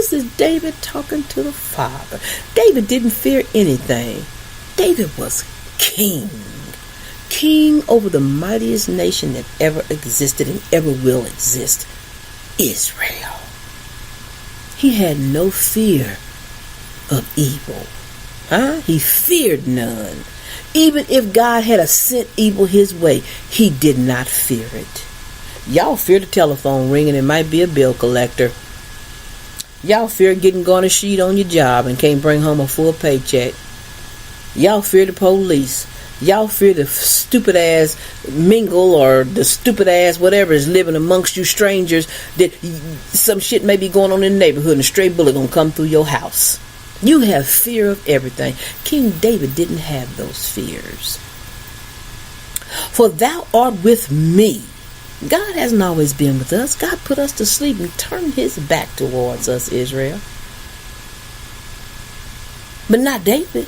This is David talking to the Father. David didn't fear anything. David was king. King over the mightiest nation that ever existed and ever will exist, Israel. He had no fear of evil. He feared none. Even if God had sent evil his way, he did not fear it. Y'all fear the telephone ringing. It might be a bill collector. Y'all fear getting garnished on your job and can't bring home a full paycheck. Y'all fear the police. Y'all fear the stupid ass mingle or the stupid ass whatever is living amongst you strangers, that some shit may be going on in the neighborhood and a stray bullet gonna come through your house. You have fear of everything. King David didn't have those fears. For thou art with me. God hasn't always been with us. God put us to sleep and turned his back towards us, Israel. But not David.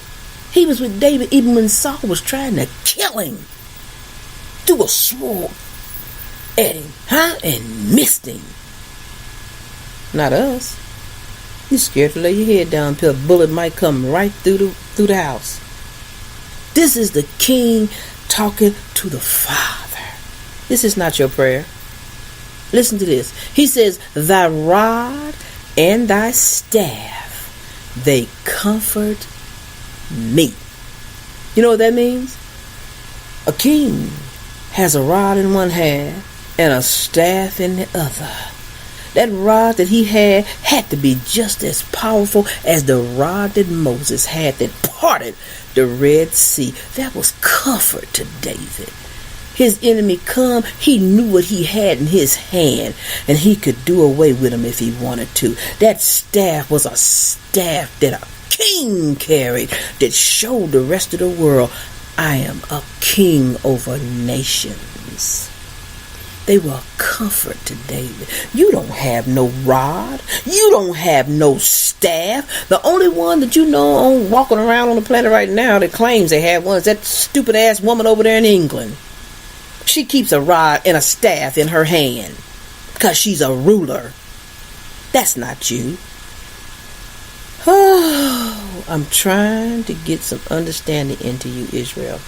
He was with David even when Saul was trying to kill him. Threw a sword at him, and missed him. Not us. You're scared to lay your head down until a bullet might come right through the house. This is the king talking to the Father. This is not your prayer. Listen to this. He says, thy rod and thy staff, they comfort me. You know what that means? A king has a rod in one hand and a staff in the other. That rod that he had to be just as powerful as the rod that Moses had that parted the Red Sea. That was comfort to David. His enemy come, he knew what he had in his hand, and he could do away with him if he wanted to. That staff was a staff that a king carried that showed the rest of the world, I am a king over nations. They were a comfort to David. You don't have no rod. You don't have no staff. The only one that you know on walking around on the planet right now that claims they have one is that stupid ass woman over there in England. She keeps a rod and a staff in her hand because she's a ruler. That's not you. Oh, I'm trying to get some understanding into you, Israel.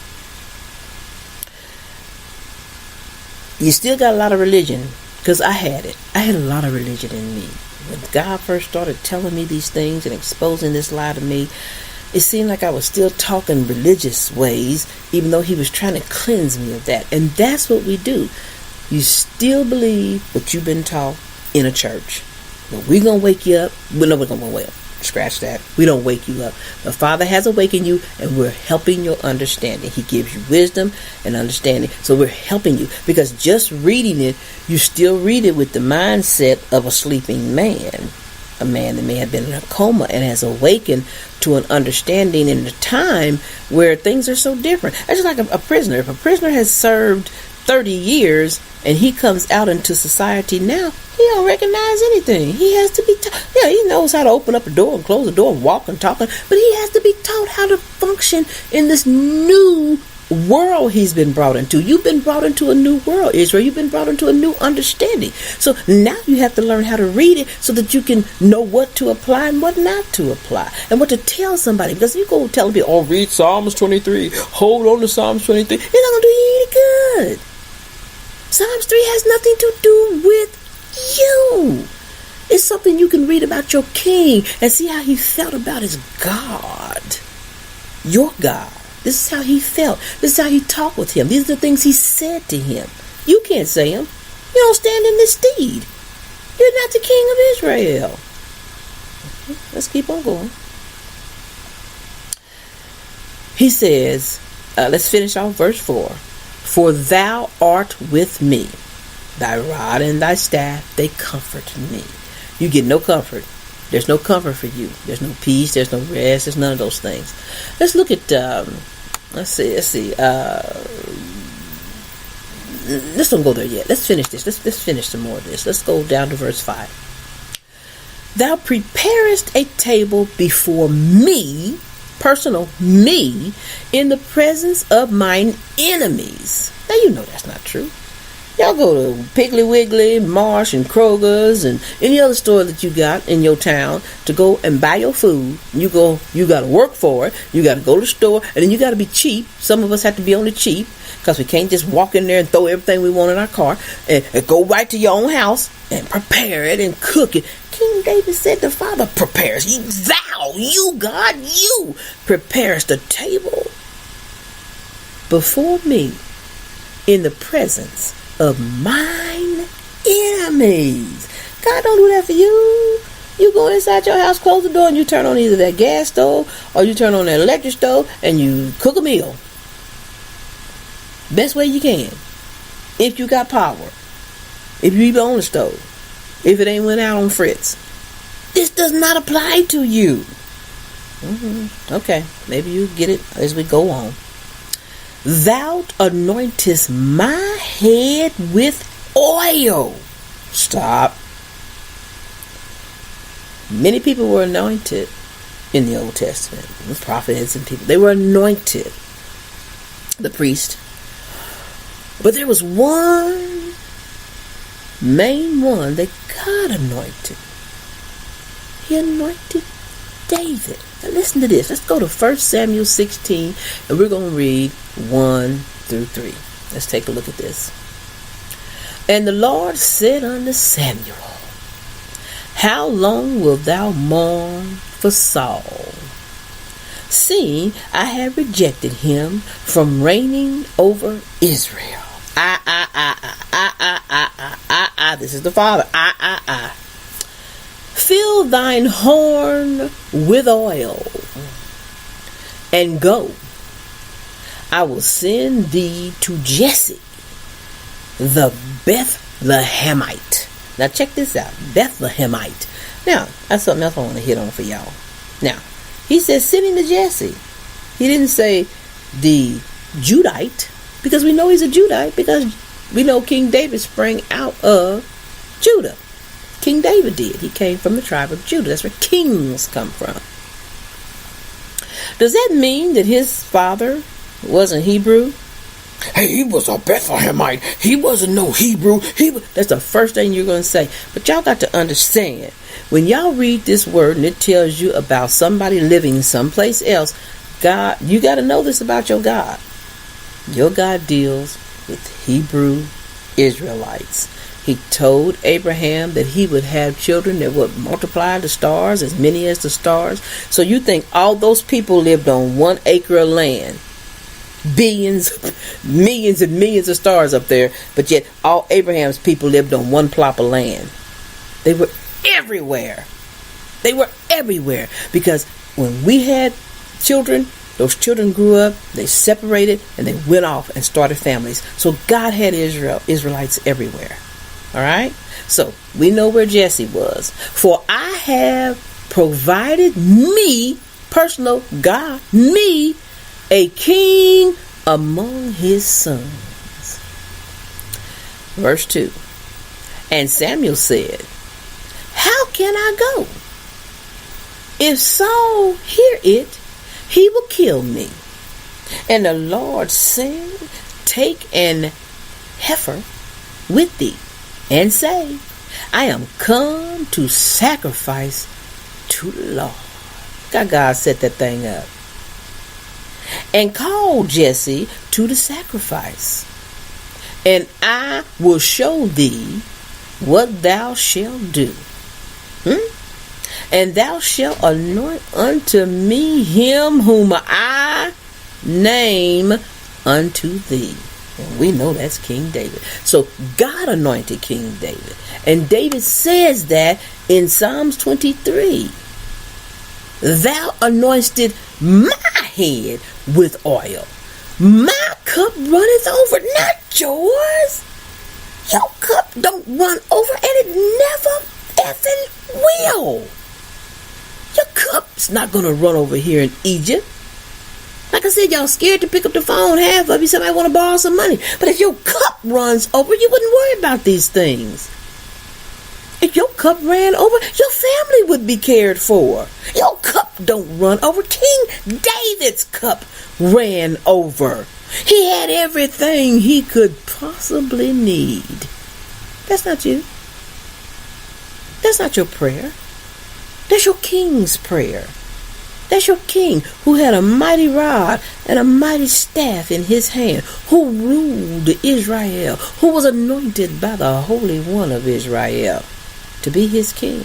You still got a lot of religion, because I had it. I had a lot of religion in me. When God first started telling me these things and exposing this lie to me, it seemed like I was still talking religious ways, even though he was trying to cleanse me of that. And that's what we do. You still believe what you've been taught in a church. But we're going to wake you up. We're not going to wake up. Scratch that. We don't wake you up. The Father has awakened you, and we're helping your understanding. He gives you wisdom and understanding. So we're helping you, because just reading it, you still read it with the mindset of a sleeping man. A man that may have been in a coma and has awakened to an understanding in a time where things are so different. It's just like a prisoner. If a prisoner has served 30 years and he comes out into society now, he don't recognize anything. He has to be taught. Yeah, he knows how to open up a door and close the door and walk and talk, but he has to be taught how to function in this new world he's been brought into. You've been brought into a new world, Israel. You've been brought into a new understanding. So now you have to learn how to read it so that you can know what to apply and what not to apply, and what to tell somebody. Because you go tell people, oh, read Psalms 23, hold on to Psalms 23. It's not going to do you any good. Psalms 3 has nothing to do with you. It's something you can read about your king and see how he felt about his God. Your God. This is how he felt. This is how he talked with him. These are the things he said to him. You can't say them. You don't stand in this steed. You're not the king of Israel. Let's keep on going. He says, let's finish off verse 4. For thou art with me. Thy rod and thy staff, they comfort me. You get no comfort. There's no comfort for you. There's no peace. There's no rest. There's none of those things. Let's look at, let's see. Let's don't go there yet. Let's finish this. Let's finish some more of this. Let's go down to verse 5. Thou preparest a table before me, personal me, in the presence of mine enemies. Now you know that's not true. Y'all go to Piggly Wiggly, Marsh, and Kroger's, and any other store that you got in your town to go and buy your food. You got to work for it. You got to go to the store, and then you got to be cheap. Some of us have to be on the cheap because we can't just walk in there and throw everything we want in our car and go right to your own house and prepare it and cook it. King David said the Father prepares. You, God, you prepares the table before me in the presence of mine enemies. God don't do that for you. You go inside your house, close the door, and you turn on either that gas stove or you turn on that electric stove and you cook a meal. Best way you can. If you got power. If you even on the stove. If it ain't went out on Fritz. This does not apply to you. Okay, maybe you get it as we go on. Thou anointest my head with oil. Stop. Many people were anointed in the Old Testament. The prophets and people. They were anointed. The priest. But there was one main one that God anointed. He anointed David. Now listen to this. Let's go to 1 Samuel 16 and we're going to read 1 through 3. Let's take a look at this. And the Lord said unto Samuel, How long wilt thou mourn for Saul, seeing I have rejected him from reigning over Israel? This is the Father. Fill thine horn with oil, and go. I will send thee to Jesse, the Bethlehemite. Now check this out. Bethlehemite. Now, that's something else I want to hit on for y'all. Now, he says send him to Jesse. He didn't say the Judite, because we know he's a Judite, because we know King David sprang out of Judah. King David did. He came from the tribe of Judah. That's where kings come from. Does that mean that his father wasn't Hebrew? Hey, he was a Bethlehemite. He wasn't no Hebrew. That's the first thing you're going to say. But y'all got to understand, when y'all read this word and it tells you about somebody living someplace else, God, you got to know this about your God. Your God deals with Hebrew Israelites. He told Abraham that he would have children that would multiply the stars, as many as the stars. So you think all those people lived on 1 acre of land. Billions, millions and millions of stars up there. But yet all Abraham's people lived on 1 plot of land. They were everywhere. They were everywhere. Because when we had children, those children grew up, they separated, and they went off and started families. So God had Israelites everywhere. All right? So we know where Jesse was. For I have provided me, personal God, me, a king among his sons. Verse 2. And Samuel said, How can I go? If Saul hear it, he will kill me. And the Lord said, Take an heifer with thee, and say, I am come to sacrifice to the Lord. God set that thing up. And call Jesse to the sacrifice. And I will show thee what thou shalt do. And thou shalt anoint unto me him whom I name unto thee. And we know that's King David. So God anointed King David. And David says that in Psalms 23. Thou anointest my head with oil. My cup runneth over, not yours. Your cup don't run over, and it never effing will. Your cup's not going to run over here in Egypt. Like I said, y'all scared to pick up the phone. Half of you, somebody want to borrow some money. But if your cup runs over, you wouldn't worry about these things. If your cup ran over, your family would be cared for. Your cup don't run over. King David's cup ran over. He had everything he could possibly need. That's not you. That's not your prayer. That's your king's prayer. That's your king who had a mighty rod and a mighty staff in his hand, who ruled Israel, who was anointed by the Holy One of Israel to be his king.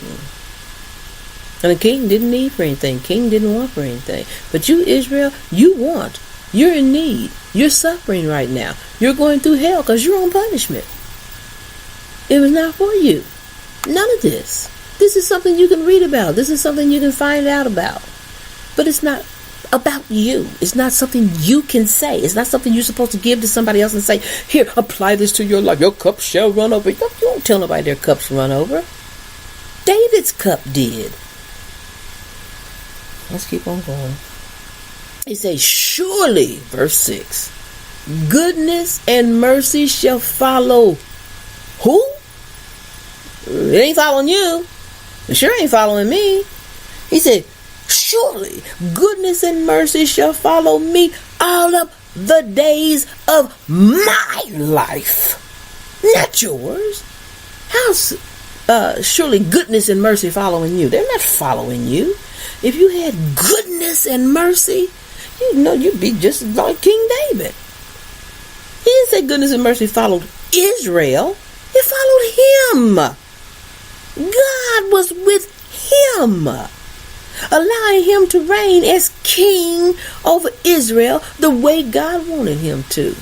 And the king didn't need for anything. King didn't want for anything. But you, Israel, you want. You're in need. You're suffering right now. You're going through hell because you're on punishment. It was not for you. None of this. This is something you can read about. This is something you can find out about. But it's not about you. It's not something you can say. It's not something you're supposed to give to somebody else and say, here, apply this to your life. Your cup shall run over. You don't tell nobody their cups run over. David's cup did. Let's keep on going. He says, surely, verse 6, goodness and mercy shall follow. Who? It ain't following you. It sure ain't following me. He said, surely goodness and mercy shall follow me all of the days of my life. Not yours. How's surely goodness and mercy following you? They're not following you. If you had goodness and mercy, you know you'd be just like King David. He didn't say goodness and mercy followed Israel. It followed him. God was with him, allowing him to reign as king over Israel the way God wanted him to.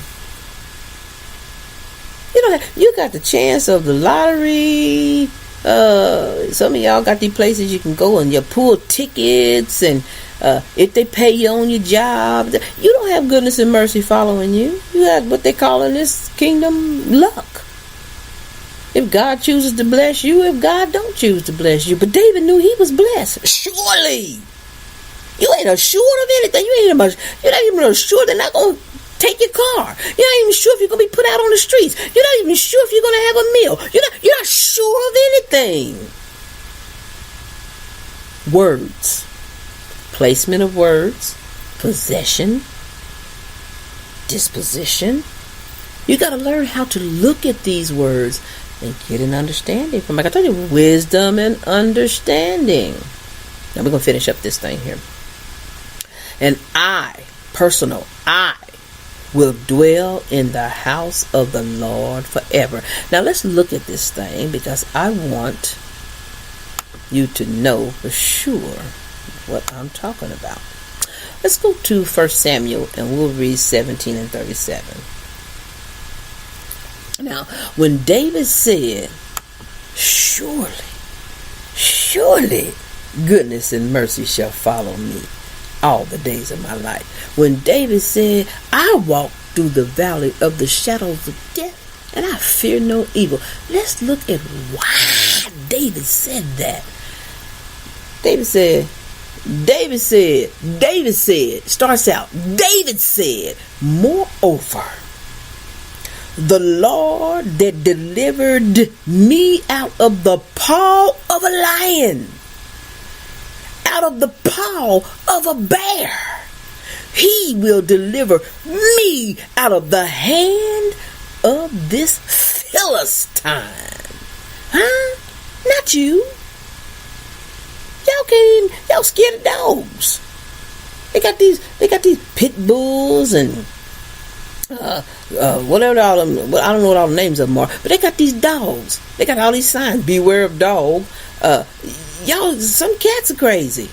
You got the chance of the lottery. Some of y'all got these places you can go and you pull tickets, and if they pay you on your job, you don't have goodness and mercy following you. You have what they call in this kingdom luck. If God chooses to bless you, if God don't choose to bless you. But David knew he was blessed. Surely. You ain't assured of anything. You're not even assured they're not going to take your car. You're not even sure if you're going to be put out on the streets. You're not even sure if you're going to have a meal. You're not sure of anything. Words. Placement of words. Possession. Disposition. You got to learn how to look at these words and get an understanding from, like I told you, wisdom and understanding. Now we're going to finish up this thing here. And I will dwell in the house of the Lord forever. Now let's look at this thing, because I want you to know for sure what I'm talking about. Let's go to 1 Samuel and we'll read 17 and 37. Now, when David said, surely goodness and mercy shall follow me all the days of my life. When David said, I walk through the valley of the shadows of death, and I fear no evil. Let's look at why David said that. David said, moreover, the Lord that delivered me out of the paw of a lion, out of the paw of a bear, he will deliver me out of the hand of this Philistine. Huh? Not you. Y'all scared of dogs. They got these pit bulls and whatever all them, I don't know what all the names of them are, but they got these dogs. They got all these signs, beware of dog. Y'all, some cats are crazy.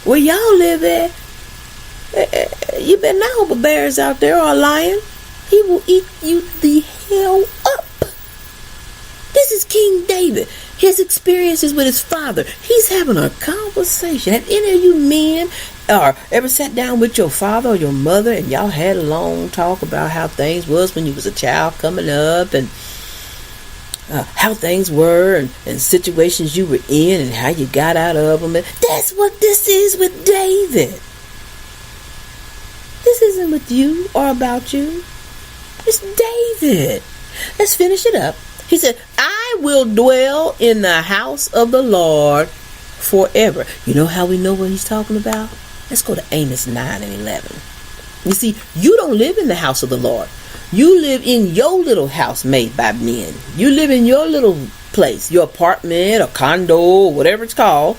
Where y'all live at, you better not hope a bear is out there or a lion. He will eat you the hell up. This is King David. His experiences with his father. He's having a conversation. Have any of you men or ever sat down with your father or your mother and y'all had a long talk about how things was when you was a child coming up, and how things were and situations you were in and how you got out of them? And that's what this is with David. This isn't with you or about you. It's David. Let's finish it up. He said, I will dwell in the house of the Lord forever. You know how we know what he's talking about? Let's go to Amos 9 and 11. You see, you don't live in the house of the Lord. You live in your little house made by men. You live in your little place, your apartment or condo or whatever it's called.